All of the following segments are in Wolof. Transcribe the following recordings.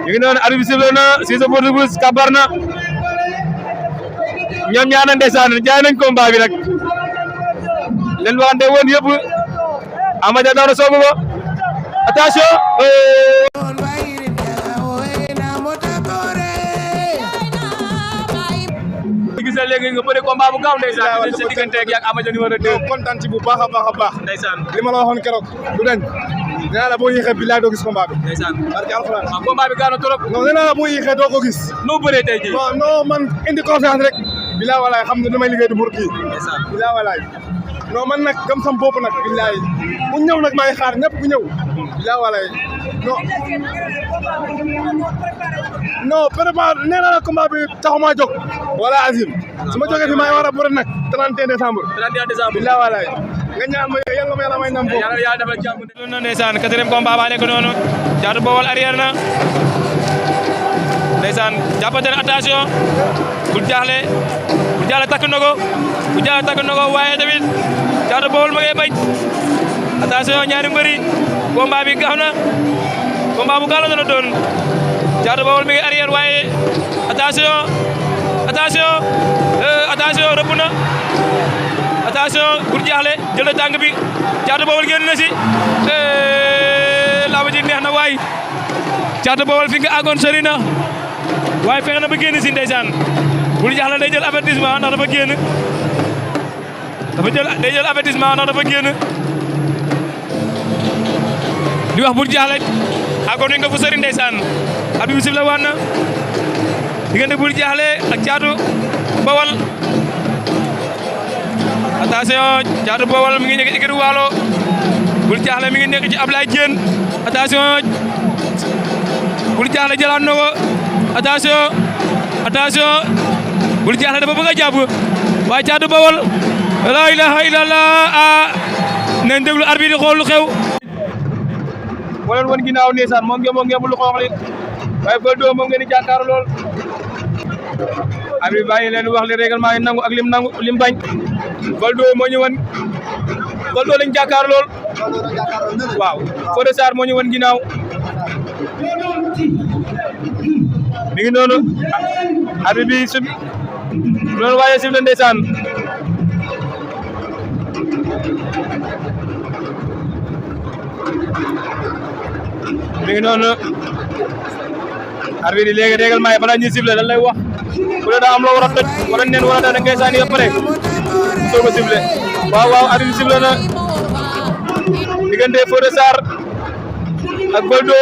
ñu ngi noonu arbitre bi sifflé na Cissé Portugais kabar na ñoom ñaar na ndeysaan jaay nañ combat bi nag leen waxante woon yëpp Ama Dia daw na soobu ko attention gisal léegi nga bëri combat bu gaaw ndeysaan ci sa diggante ak Ama Dia numéro 2 kontaan ci bu baax a baax ndeysaan li ma la waxoon keroog du dañ nee naa la boo yéexee bilaay doo gis combat bi ndeysaan barke alxuraan combat bi gaaw na trop non nee naa la boo yéexee doo ko gis noo bëree tey jii non man indi confiance rek bilaay walaay xam ne damay liggéey du mur kii bilaay walaay non man nag gëm sam bopp nag bilaay ku ñëw nag maa ngi xaar ñëpp ku ñëw bilaay walaay non prépare nee naa la combat bi taxumaa jóg wala Azim su ma jógee fi maa ngi war a bëre nag 31 décembre bilaay walaay nga ñaan ma yàlla ma yàlla may nam foofu yàlla defal jàmm noonu ndeysaan quatrième combat ba nekk noonu Thiatou Baol arrière na ndeysaan jàppante ne attention bul jaaxle takk na ko waaye tamit Thiatou Baol ma ngay bañ attention ñaari mbëri combat bi gaaw na combat bu gaaw la doon doon Thiatou Baol mi ngi arrière waaye attention rëpp na attention bul jaaxle jël na tànk bi Thiatou Baol génn na si laa ji neex na waay Thiatou Baol fi nga àggoon sori na waaye fexe na ba génn si ndeysaan bul jaaxle day jël avertissement ndax dafa génn day jël avertissement ndax dafa génn di wax bul jaaxle àggoon nañ nga fu sori ndeysaan abi bi sif la waan na diggante bul jaaxle ak Thiatou Baol attention Thiatou Baol mi ngi nekk ci écurie Waalo bul jaaxle mi ngi nekk ci Ablaye Diène attention bul jaaxle jëlaat na ko attention bul jaaxle dafa bëgg a jàpp waaye Thiatou Baol la ilaha illallah nañ déglu arbitre xool lu xew moo leen woon ginnaaw ndeysaan moom ngeen lu xoox li waaye Valdo moom ngeen di jàkkaar lool arbitre bàyyi leen wax li règlement yi nangu ak lim bañ Valdo moo ñu wan Valdo lañ jàkkaar lool waaw Fodé Sarr moo ñu wan ginnaaw mi ngi noonu arbitre bi sub loolu waaye sif la ndeysaan mi ngi noonu arbitre yi léegi règlement yi balaa ñuy siffler lan lay wax bu dee daa am loo war a toj wala neen wala da ngay sànni ba pare soog a siffler waaw arbitre siffler na diggante Fodé Sarr ak Valdo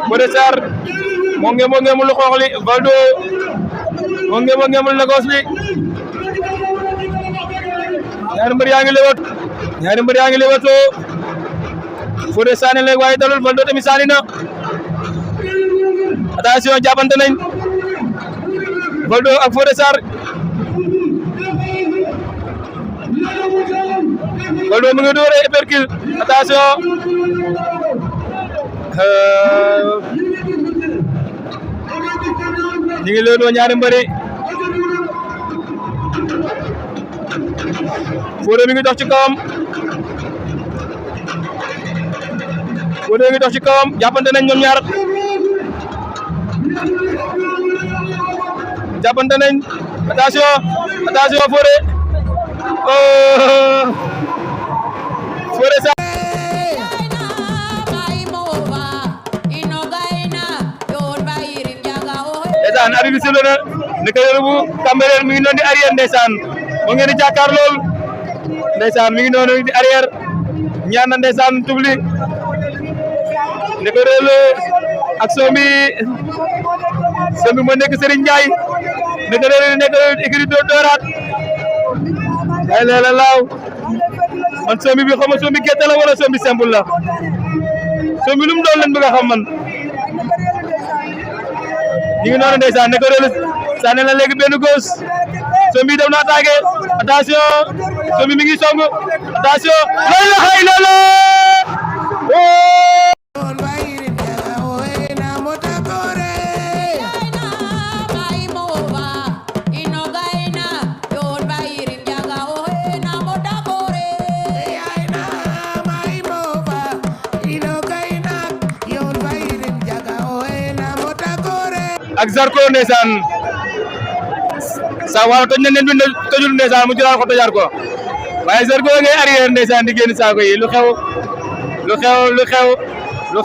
Fodé Sarr moo ngeemul lu xoox li Valdo moo ngeemul Lagos li ñaari mbër yaa ngi lewatoo Fodé sànni léegi waaye dalul Valdo tamit sànni na attention jàppante nañ Valdo ak Fodé Sarr Valdo mu ngi doore uppercut attention ñu ngi leedoo ñaari mbëri Fodé mi ngi dox ci kawam Fodé mi ngi dox ci kawam jàppante nañ ñoom ñaar attention Fodé Fodé Sarr ndeysaan arbitre bi sifflé na naka yorobu Cambérène mi ngi noonu di arrière ndeysaan moo ngeen di jàkkaar lool ndeysaan mi ngi noonu di arrière ñaan na ndeysaan tubli naka réelo ak sombi moo nekk Serigne Ndiaye naka réelo nekk écurie Dooraat ay leela laaw man sombi bi xaw ma sombi gerte la wala sombi simple la sombi lu mu doon leen bëgg a xam man ñu ngi noonu ndeysaan ne ko réel sànni na léegi benn gauche sombi dem na attaqué attention sombi mi ngi song attention la ilaha illallah Zarko ndeysaan sa waaw toj na nen bi tojul ndeysaan mu jëlaat ko tojaat ko waaye Zarko ngay arrière ndeysaan di génn saako yi lu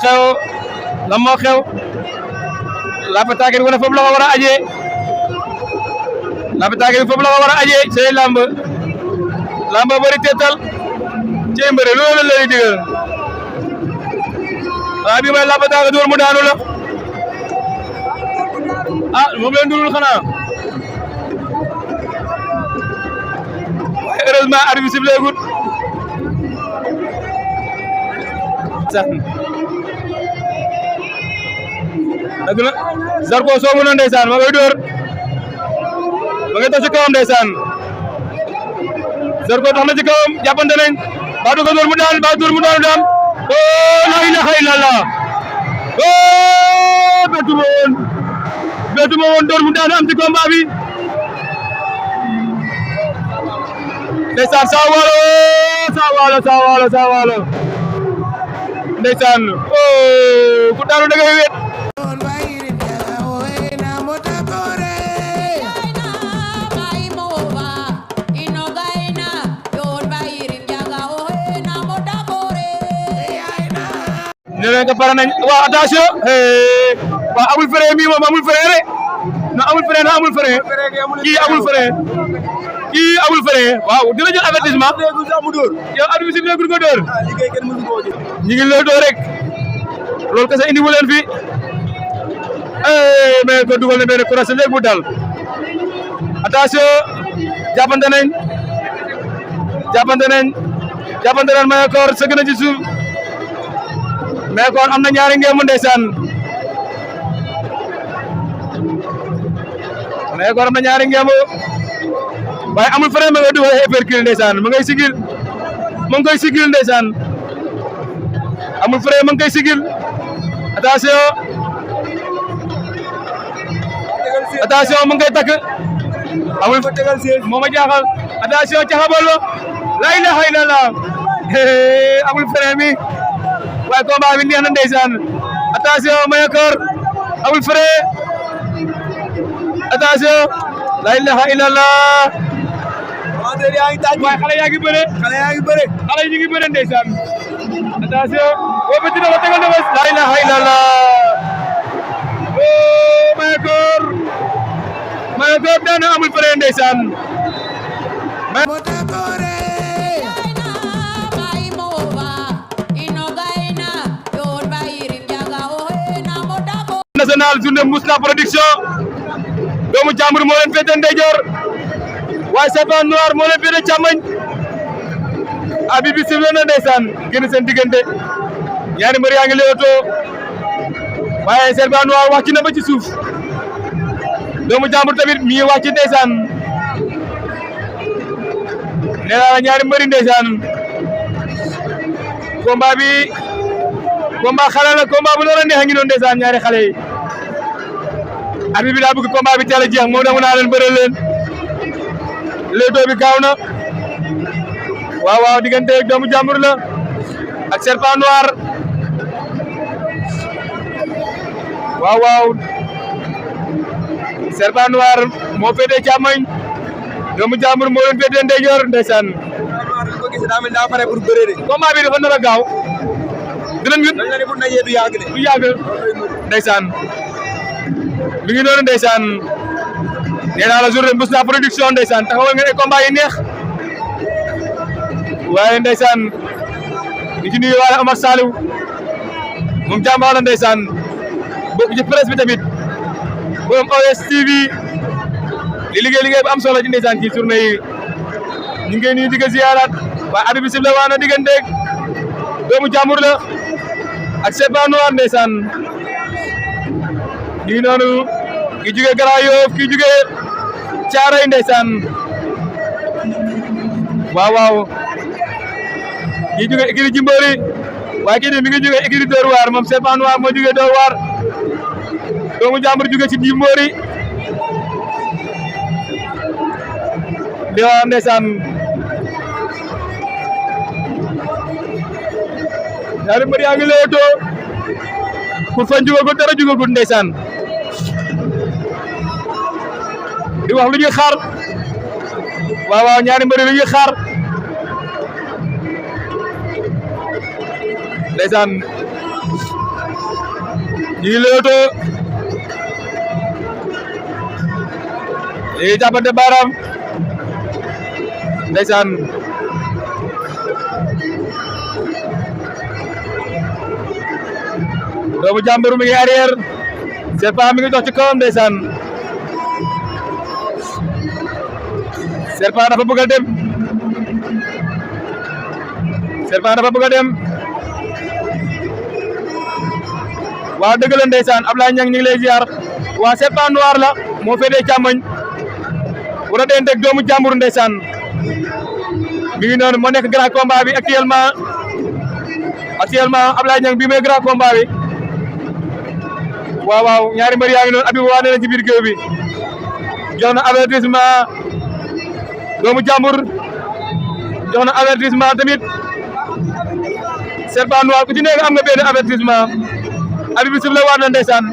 xew lan moo xew Lapataake bi foofu la ko war a ajee Lapataake bi foofu la ko war a ajee say lamb bari teetal ci mbëre loolu la lay digal waaw bii may Lapataake door mu daanu la moom leen dulul xanaa waaye heureusement arbitre bi sifflé gut sax dëgg la Zarko soobu na ndeysaan ma ngay door ma ngay tax ci kawam ndeysaan Zarko tax na ci kawam jàppante nañ ba du ko door mu daan ba door mu daanu daan la ilaha illallah bettu ma woon door mu daan am ci combat bi ndeysaan saa waalo ndeysaan ku daanu da ngay wet nee nga pare nañ waaw attention waaw amul frein mi moom amul frein rek non amul frein kii amul frein waaw dina jël avertissement yow arbitre bi nekkul ko dóor ñu ngi lay dóor rek loolu kese indi wu leen fi mais ko dugal na benn croisé léegi mu dal attention jàppante nañ Mayakor sëgg na ci suuf Mayakor am na ñaari ngeen ndeysaan Mayakor am na ñaari ngeen waaye amul frein ma ngay dugal hypercule ndeysaan ma ngay sigil ndeysaan amul frein ma ngay sigil attention mu ngay takk amul moo ma jaaxal attention caxabalo la ilaha illallah amul frein mi waaye combat bi neex na ndeysaan attention Mayakor amul frein attention la ilaha illallah waaye xale yaa ngi bëre xale yi ñu ngi bëre ndeysaan attention boo bëtt na ko tegal na bés la ilaha illallah Mayakor daan amul frein ndeysaan national journée Mousla production doomu jàmbur moo leen féete ndeyjoor waaye Serpent Noir moo leen féete càmmoñ abi bi sifflé na ndeysaan génn seen diggante ñaari mbër yaa ngi leewtoo waaye Serpent Noir wàcc na ba ci suuf doomu jàmbur tamit mi ngi wàcc ndeysaan nee naa la ñaari mbëri ndeysaan combat bi combat xale la combat bu loolu neex a ngi noonu ndeysaan ñaari xale yi abi bi daa bëgg combat bi teel a jeex moom naa leen bëre leen leetoo bi gaaw na waaw diggante doomu jàmbur la ak Serpent Noir waaw Serpent Noir moo féetee càmmoñ doomu jàmbur moo leen féetee ndeyjoor ndeysaan combat bi dafa nar a gaaw dinañ du yàgg ndeysaan mi ngi noonu ndeysaan nee naa la journée Mousla production ndeysaan taxawal nga ne combat yi neex waaye ndeysaan di ci nuyu waale Omar Saliou moom jàmbaar la ndeysaan bokk ci presse bi tamit borom OS TV li liggéey bu am solo ci ndeysaan ci journée yi ñu ngi nuyu di ko ziyaaraat waaye abi bi sif la waana digganteeg doomu jàmbur la ak Serpent Noir ndeysaan ñu ngi noonu ki jóge Grand Yoff ki jóge Caaroy ndeysaan waaw ki jóge écurie Jimbori waaye kii mi ngi jóge écurie Dóor waar moom Serpent Noir moo jóge Dóor waar doomu jàmbur jóge ci Jimbori di wax ndeysaan ñaari mbër yaa ngi leewtoo pour fan jugagul dara jugagul ndeysaan di wax lu ñuy xaar waaw waaw ñaari mbëri lu ñuy xaar ndeysaan ñu ngi leetoo ñu ngi jàppante baaraam ndeysaan doomu jàmbur mi ngi arrière Serpent mi ngi dox ci kawam ndeysaan Serpent dafa bëgg a dem Serpent dafa bëgg a dem waa dëgg la ndeysaan Ablaye Niang ñu ngi lay ziar waa Serpent noir la moo féetee càmmoñ war a denteeg doomu jàmbur ndeysaan mi ngi noonu moo nekk grand combat bi actuellement Ablaye Niang bi mooy grand combat bi waaw waaw ñaari mbër yaa ngi noonu Habib waa nee na ci biir géew bi jox na avertissement doomu jàmbur jox na avertissement tamit Serpent noir ku ci nekk am nga benn avertissement Habib bi sifflé waat na ndeysaan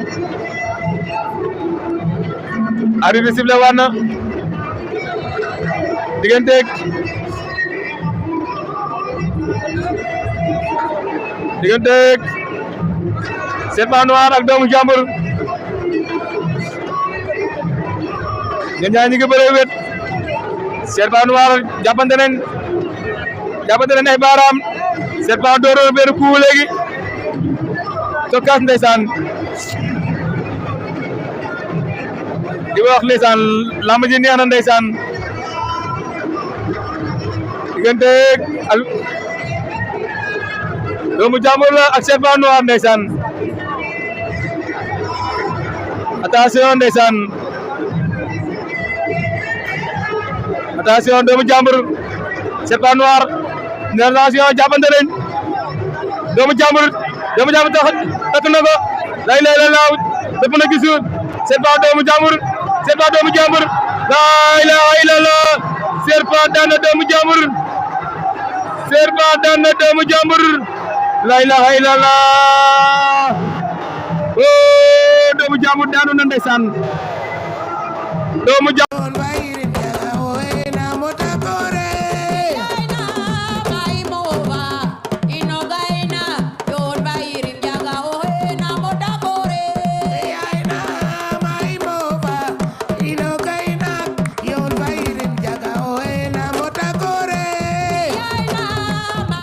Habib bi sifflé waat na digganteeg Serpent noir ak doomu jàmbur ñoom ñaar ñi ngi bëree wet Serpent noir jàppante nañ ay baaraam Serpent dooroon benn coup léegi tokkaas ndeysaan di wax ndeysaan lamb ji neex na ndeysaan diggante doomu jàmbur la ak Serpent noir ndeysaan attention ndeysaan attention doomu jàmbur Serpent noir attention jàppante nañ doomu jàmbur takk na ko lay laaw dëpp na gisul Serpent doomu jàmbur la ilaha illallah Serpent daan na doomu jàmbur la ilaha illallah doomu jàmbur daanu na ndeysaan